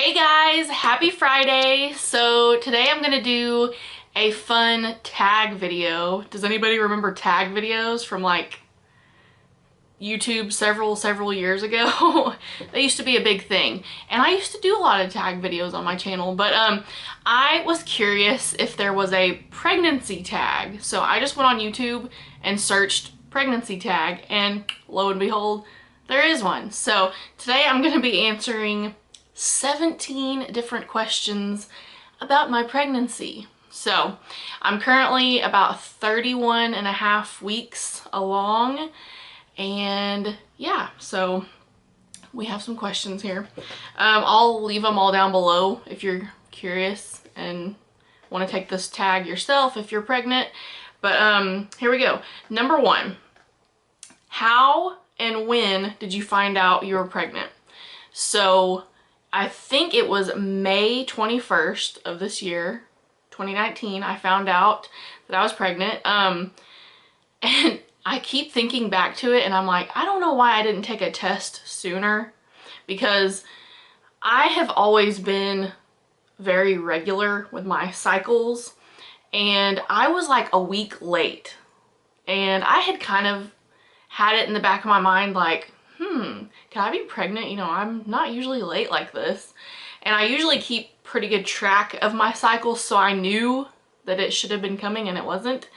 Hey guys, happy Friday. So today I'm gonna do a fun tag video. Does anybody remember tag videos from like YouTube several years ago? They used to be a big thing. And I used to do a lot of tag videos on my channel, but I was curious if there was a pregnancy tag. So I just went on YouTube and searched pregnancy tag, and lo and behold, there is one. So today I'm gonna be answering 17 different questions about my pregnancy. So I'm currently about 31 and a half weeks along, and yeah, so we have some questions here. I'll leave them all down below if you're curious and want to take this tag yourself if you're pregnant. But here we go. Number one, how and when did you find out you were pregnant? So I think it was May 21st of this year, 2019, I found out that I was pregnant. And I keep thinking back to it and I'm like, I don't know why I didn't take a test sooner, because I have always been very regular with my cycles, and I was like a week late. And I had kind of had it in the back of my mind like, can I be pregnant? You know, I'm not usually late like this. And I usually keep pretty good track of my cycles, so I knew that it should have been coming and it wasn't.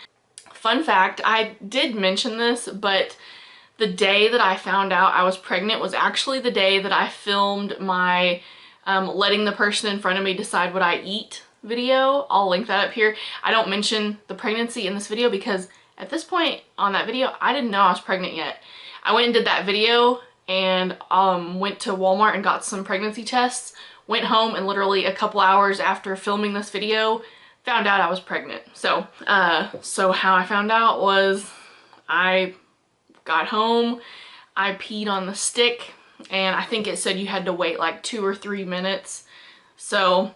Fun fact, I did mention this, but the day that I found out I was pregnant was actually the day that I filmed my letting the person in front of me decide what I eat video. I'll link that up here. I don't mention the pregnancy in this video because at this point on that video, I didn't know I was pregnant yet. I went and did that video and went to Walmart and got some pregnancy tests, went home, and literally a couple hours after filming this video, found out I was pregnant. So how I found out was I got home, I peed on the stick, and I think it said you had to wait like 2 or 3 minutes. So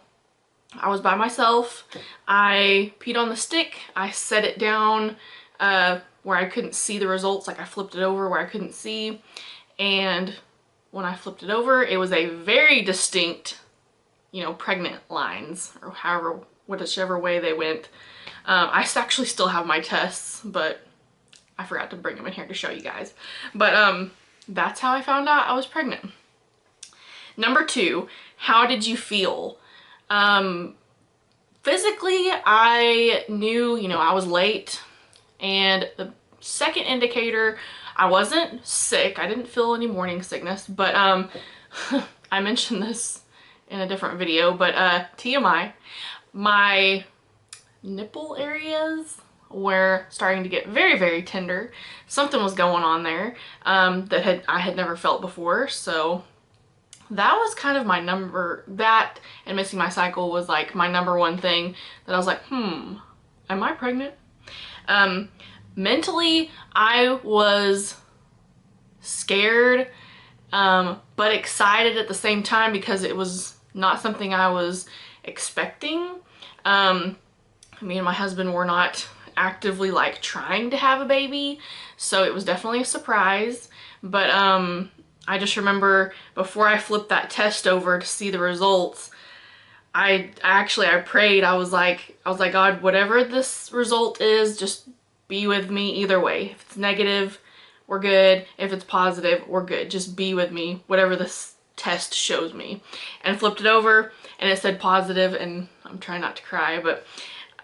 I was by myself, I peed on the stick, I set it down where I couldn't see the results, like I flipped it over where I couldn't see, and when I flipped it over, it was a very distinct, you know, pregnant lines, or whichever way they went. I actually still have my tests, but I forgot to bring them in here to show you guys. But that's how I found out I was pregnant. Number two, how did you feel? Physically, I knew, you know, I was late. And the second indicator, I wasn't sick. I didn't feel any morning sickness, but I mentioned this in a different video, but TMI, my nipple areas were starting to get very tender. Something was going on there that I had never felt before. So that was kind of my that and missing my cycle was like my number one thing that I was like, am I pregnant? Mentally, I was scared, but excited at the same time because it was not something I was expecting. Me and my husband were not actively like trying to have a baby, so it was definitely a surprise. But I just remember before I flipped that test over to see the results, I prayed. I was like, God, whatever this result is, just be with me either way. If it's negative, we're good. If it's positive, we're good. Just be with me, whatever this test shows me. And flipped it over and it said positive, and I'm trying not to cry, but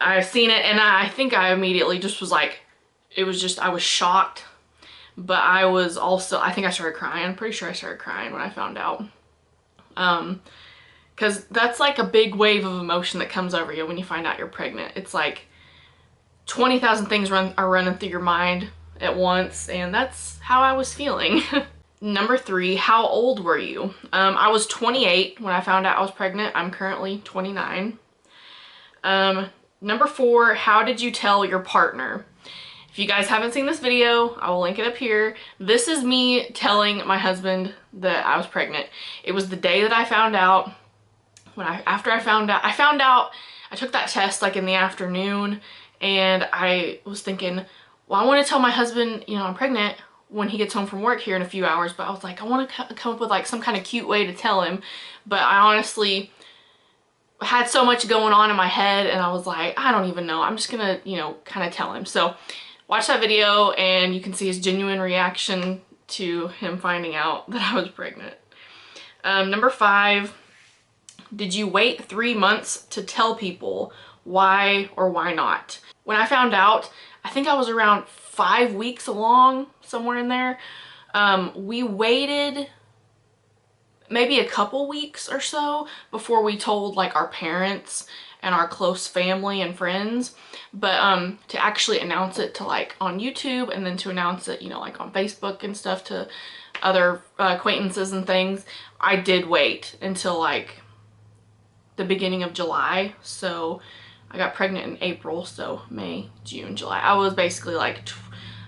I've seen it, and I think I immediately just was like, I was shocked, but I was also, I think I started crying. I'm pretty sure I started crying when I found out. Because that's like a big wave of emotion that comes over you when you find out you're pregnant. It's like 20,000 things are running through your mind at once, and that's how I was feeling. Number three, how old were you? I was 28 when I found out I was pregnant. I'm currently 29. Number four, how did you tell your partner? If you guys haven't seen this video, I will link it up here. This is me telling my husband that I was pregnant. It was the day that I found out. After I found out, I took that test like in the afternoon, and I was thinking, well, I want to tell my husband, you know, I'm pregnant. when he gets home from work here in a few hours, but I was like, I want to come up with like some kind of cute way to tell him. But I honestly had so much going on in my head, and I was like, I don't even know. I'm just gonna, you know, kind of tell him. So watch that video and you can see his genuine reaction to him finding out that I was pregnant. Number 5, did you wait 3 months to tell people? Why or why not? When I found out, I think I was around 5 weeks along, somewhere in there. We waited maybe a couple weeks or so before we told like our parents and our close family and friends. But to actually announce it to like on YouTube, and then to announce it, you know, like on Facebook and stuff to other acquaintances and things, I did wait until like the beginning of July. So I got pregnant in April, so May, June, July. I was basically like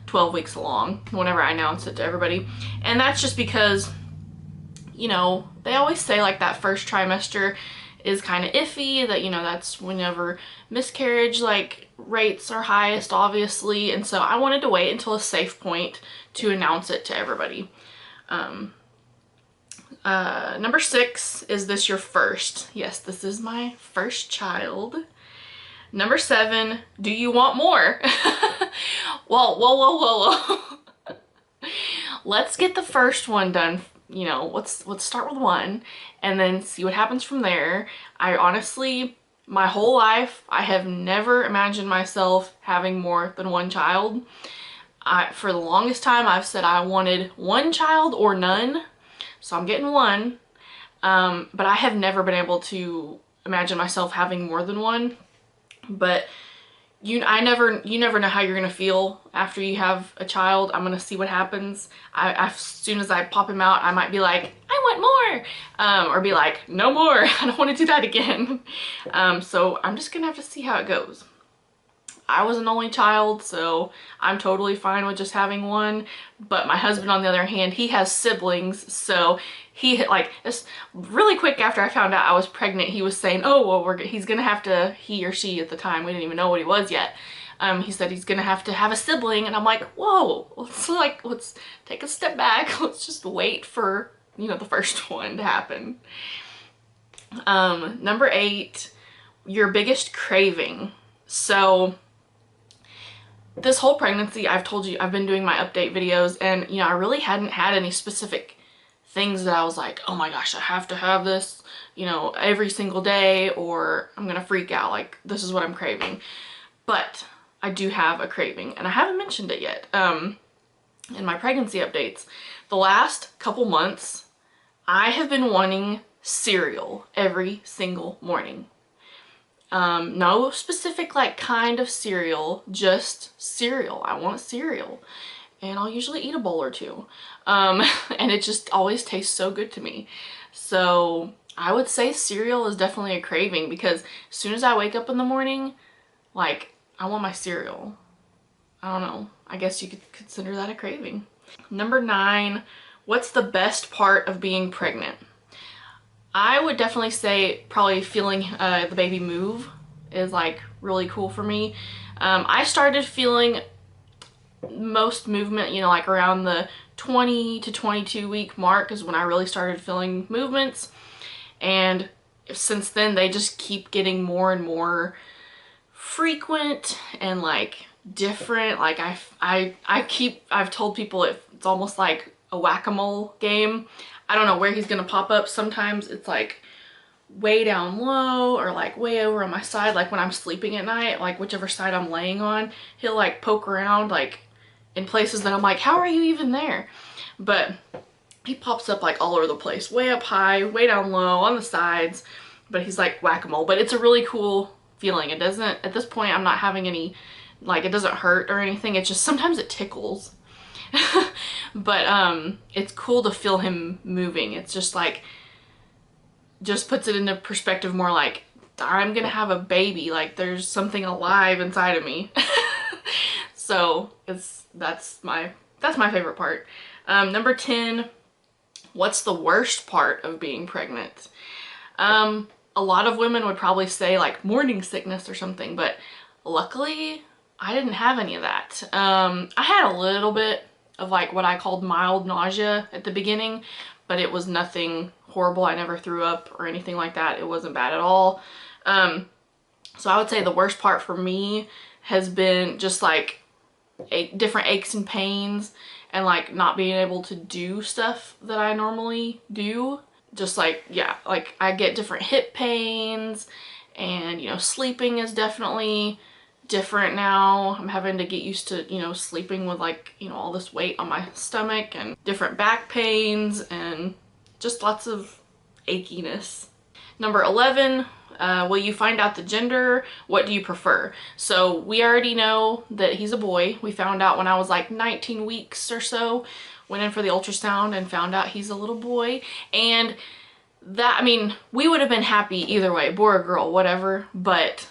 12 weeks along whenever I announced it to everybody. And that's just because, you know, they always say like that first trimester is kind of iffy, that, you know, that's whenever miscarriage like rates are highest, obviously. And so I wanted to wait until a safe point to announce it to everybody. Number 6, is this your first? Yes, this is my first child. Number 7, do you want more? Whoa. Let's get the first one done. You know, let's start with 1 and then see what happens from there. I honestly, my whole life, I have never imagined myself having more than 1 child. For the longest time, I've said I wanted 1 child or none. So I'm getting 1. But I have never been able to imagine myself having more than 1. But you never know how you're gonna feel after you have a child. I'm gonna see what happens. As soon as I pop him out, I might be like, I want more, or be like, no more. I don't want to do that again. So I'm just gonna have to see how it goes. I was an only child, so I'm totally fine with just having 1. But my husband, on the other hand, he has siblings, so he like this really quick after I found out I was pregnant, he was saying, oh well, he's gonna have to, he or she at the time, we didn't even know what he was yet. He said he's gonna have to have a sibling, and I'm like, whoa, let's take a step back. Let's just wait for, you know, the first one to happen. Number 8, your biggest craving. So this whole pregnancy, I've told you, I've been doing my update videos, and, you know, I really hadn't had any specific things that I was like, oh my gosh, I have to have this, you know, every single day, or I'm gonna freak out, like, this is what I'm craving. But I do have a craving, and I haven't mentioned it yet. In my pregnancy updates, the last couple months, I have been wanting cereal every single morning. No specific like kind of cereal, just cereal. I want cereal, and I'll usually eat a bowl or 2. And it just always tastes so good to me. So I would say cereal is definitely a craving, because as soon as I wake up in the morning, like, I want my cereal. I don't know. I guess you could consider that a craving. Number 9, what's the best part of being pregnant? I would definitely say probably feeling the baby move is like really cool for me. I started feeling most movement, you know, like around the 20 to 22 week mark is when I really started feeling movements. And since then, they just keep getting more and more frequent and like different. Like I've told people it's almost like a whack-a-mole game. I don't know where he's gonna pop up. Sometimes it's like way down low or like way over on my side, like when I'm sleeping at night, like whichever side I'm laying on, he'll like poke around like in places that I'm like, how are you even there? But he pops up like all over the place, way up high, way down low, on the sides, but he's like whack-a-mole. But it's a really cool feeling. It doesn't, at this point, I'm not having any, like, it doesn't hurt or anything. It's just sometimes it tickles. But it's cool to feel him moving. It's just like, just puts it into perspective more, like, I'm gonna have a baby, like there's something alive inside of me. So that's my favorite part. Number 10, what's the worst part of being pregnant? A lot of women would probably say like morning sickness or something, but luckily I didn't have any of that. I had a little bit of like what I called mild nausea at the beginning, but it was nothing horrible. I never threw up or anything like that. It wasn't bad at all. So I would say the worst part for me has been just like different aches and pains and like not being able to do stuff that I normally do. Just like, yeah, like I get different hip pains, and you know, sleeping is definitely different now. I'm having to get used to, you know, sleeping with like, you know, all this weight on my stomach, and different back pains and just lots of achiness. Number 11, will you find out the gender? What do you prefer? So we already know that he's a boy. We found out when I was like 19 weeks or so. Went in for the ultrasound and found out he's a little boy. And that, I mean, we would have been happy either way, boy or girl, whatever. But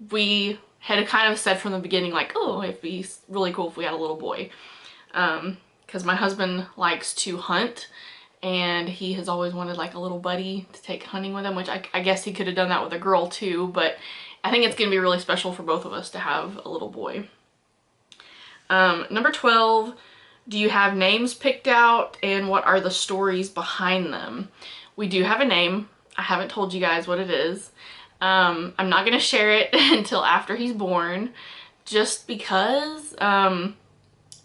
we had kind of said from the beginning, like, oh, it'd be really cool if we had a little boy. Because my husband likes to hunt, and he has always wanted like a little buddy to take hunting with him, which I guess he could have done that with a girl too, but I think it's gonna be really special for both of us to have a little boy. Number 12, do you have names picked out, and what are the stories behind them? We do have a name. I haven't told you guys what it is. I'm not gonna share it until after he's born, just because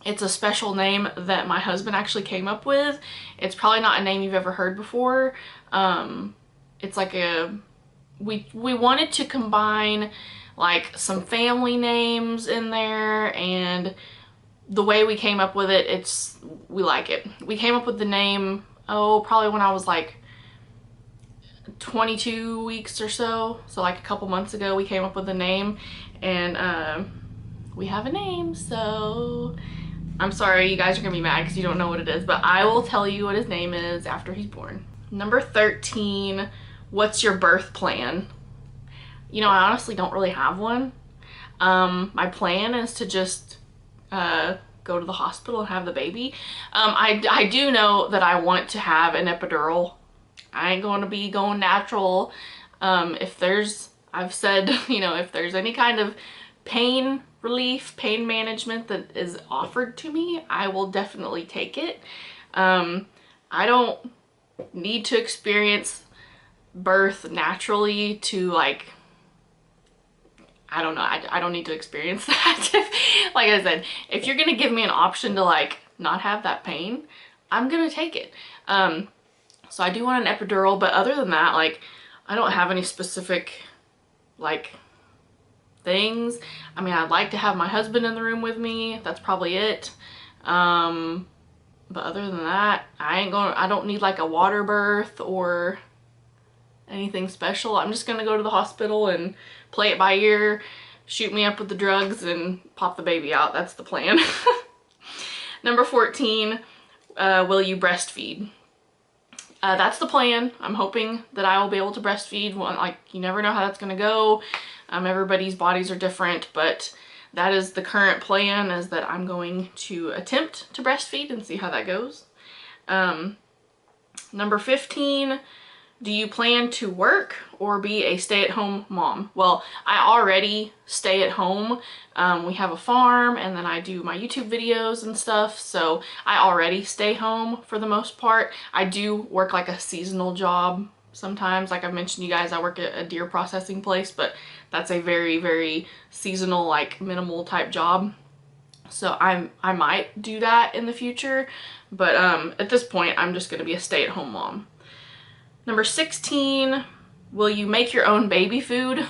it's a special name that my husband actually came up with. It's probably not a name you've ever heard before. It's like we wanted to combine like some family names in there, and the way we came up with it, we like it. We came up with the name, oh, probably when I was like 22 weeks or so. So like a couple months ago we came up with the name, and we have a name, so I'm sorry you guys are gonna be mad because you don't know what it is, but I will tell you what his name is after he's born. Number 13, what's your birth plan? You know, I honestly don't really have one. My plan is to just go to the hospital and have the baby. I do know that I want to have an epidural. I ain't going to be going natural. I've said, you know, if there's any kind of pain relief, pain management that is offered to me, I will definitely take it. I don't need to experience birth naturally to like, I don't know, I don't need to experience that. Like I said, if you're gonna give me an option to like not have that pain, I'm gonna take it. So I do want an epidural, but other than that, like, I don't have any specific like things. I mean, I'd like to have my husband in the room with me. That's probably it. But other than that, I don't need like a water birth or anything special. I'm just gonna go to the hospital and play it by ear, shoot me up with the drugs, and pop the baby out. That's the plan. Number 14, will you breastfeed? That's the plan. I'm hoping that I will be able to breastfeed. Well, like, you never know how that's gonna go. Everybody's bodies are different, but that is the current plan, is that I'm going to attempt to breastfeed and see how that goes. Number 15, do you plan to work or be a stay-at-home mom? Well, I already stay at home. We have a farm, and then I do my YouTube videos and stuff, so I already stay home for the most part. I do work like a seasonal job sometimes. Like I mentioned you guys, I work at a deer processing place, but that's a very, very seasonal, like minimal type job. So I might do that in the future, but at this point, I'm just gonna be a stay-at-home mom. Number 16, will you make your own baby food?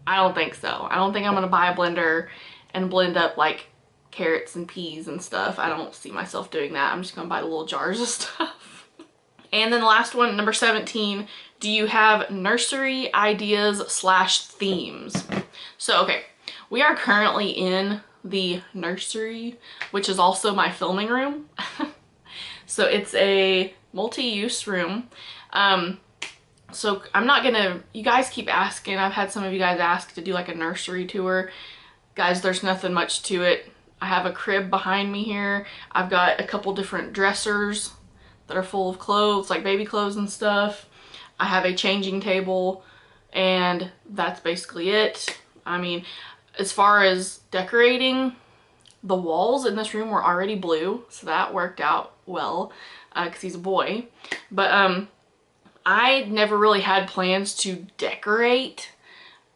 I don't think so. I don't think I'm gonna buy a blender and blend up like carrots and peas and stuff. I don't see myself doing that. I'm just gonna buy the little jars of stuff. And then the last one, number 17, do you have nursery ideas / themes? So, okay, we are currently in the nursery, which is also my filming room. So it's a multi-use room. So I'm not gonna, you guys keep asking, I've had some of you guys ask to do like a nursery tour. Guys, there's nothing much to it. I have a crib behind me here. I've got a couple different dressers that are full of clothes, like baby clothes and stuff. I have a changing table, and that's basically it. I mean, as far as decorating, the walls in this room were already blue, so that worked out well because he's a boy. But I never really had plans to decorate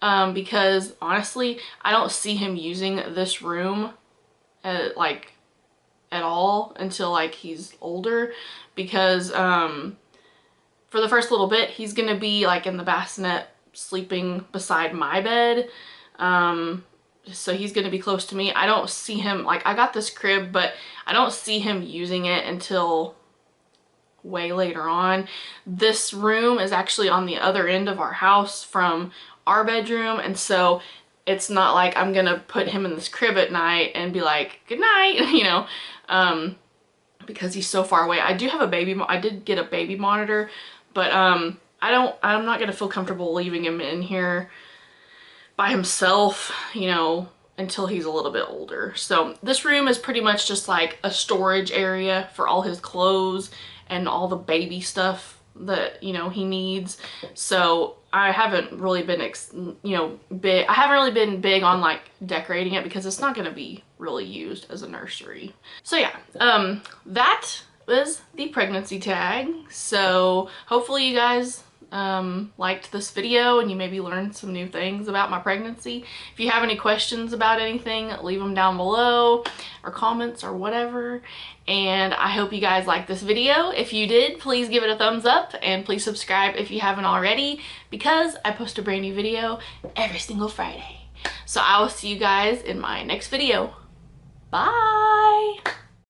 because honestly, I don't see him using this room like at all until like he's older, because for the first little bit he's gonna be like in the bassinet sleeping beside my bed. So he's gonna be close to me. I don't see him, like, I got this crib, but I don't see him using it until way later on. This room is actually on the other end of our house from our bedroom, and so it's not like I'm gonna put him in this crib at night and be like, good night, you know, because he's so far away. I do have a baby, I did get a baby monitor, but I'm not gonna feel comfortable leaving him in here by himself, you know, until he's a little bit older. So this room is pretty much just like a storage area for all his clothes and all the baby stuff that, you know, he needs. So I haven't really been, I haven't really been big on like decorating it because it's not going to be really used as a nursery. So yeah, that was the pregnancy tag. So hopefully you guys liked this video and you maybe learned some new things about my pregnancy. If you have any questions about anything, leave them down below, or comments or whatever. And I hope you guys liked this video. If you did, please give it a thumbs up and please subscribe if you haven't already, because I post a brand new video every single Friday. So I will see you guys in my next video. Bye!